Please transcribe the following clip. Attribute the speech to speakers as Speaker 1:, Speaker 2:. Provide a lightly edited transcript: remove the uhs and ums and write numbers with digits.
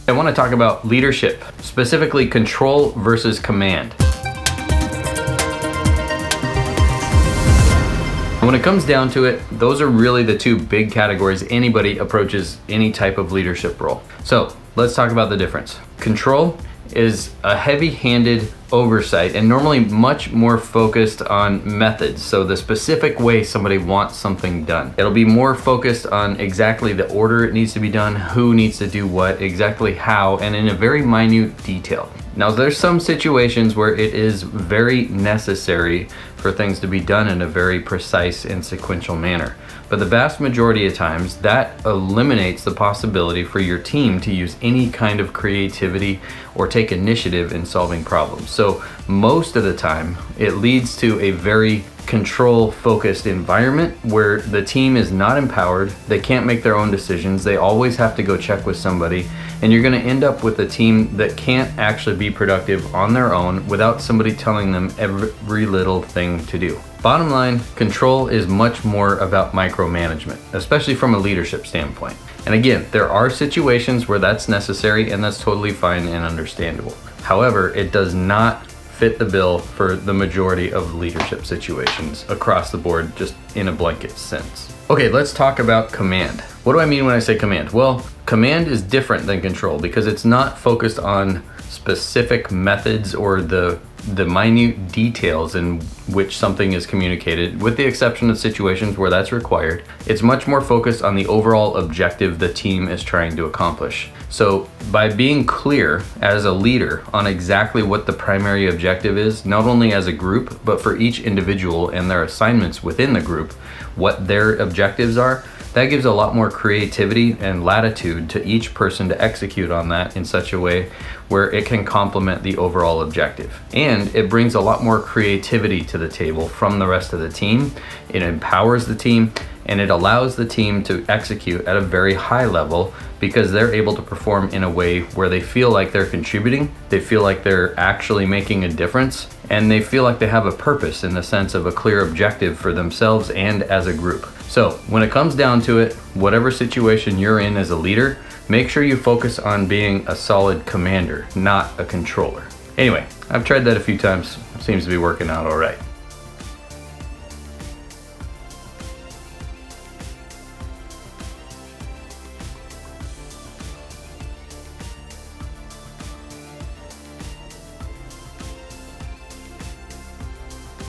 Speaker 1: I want to talk about leadership, specifically control versus command. When it comes down to it, those are really the two big categories anybody approaches any type of leadership role. So let's talk about the difference. Control is a heavy-handed oversight and normally much more focused on methods. So the specific way somebody wants something done. It'll be more focused on exactly the order it needs to be done, who needs to do what, exactly how, and in a very minute detail. Now there's some situations where it is very necessary for things to be done in a very precise and sequential manner. But the vast majority of times that eliminates the possibility for your team to use any kind of creativity or take initiative in solving problems. So most of the time it leads to a very control-focused environment where the team is not empowered, they can't make their own decisions, they always have to go check with somebody, and you're going to end up with a team that can't actually be productive on their own without somebody telling them every little thing to do. Bottom line, control is much more about micromanagement, especially from a leadership standpoint. And again, there are situations where that's necessary and that's totally fine and understandable. However, it does not fit the bill for the majority of leadership situations across the board, just in a blanket sense. Okay, let's talk about command. What do I mean when I say command? Well, command is different than control because it's not focused on specific methods or the minute details in which something is communicated, with the exception of situations where that's required. It's much more focused on the overall objective the team is trying to accomplish. So by being clear as a leader on exactly what the primary objective is, not only as a group, but for each individual and their assignments within the group, what their objectives are, that gives a lot more creativity and latitude to each person to execute on that in such a way where it can complement the overall objective. And it brings a lot more creativity to the table from the rest of the team. It empowers the team and it allows the team to execute at a very high level because they're able to perform in a way where they feel like they're contributing, they feel like they're actually making a difference, and they feel like they have a purpose in the sense of a clear objective for themselves and as a group. So when it comes down to it, whatever situation you're in as a leader, make sure you focus on being a solid commander, not a controller. Anyway, I've tried that a few times. It seems to be working out all right.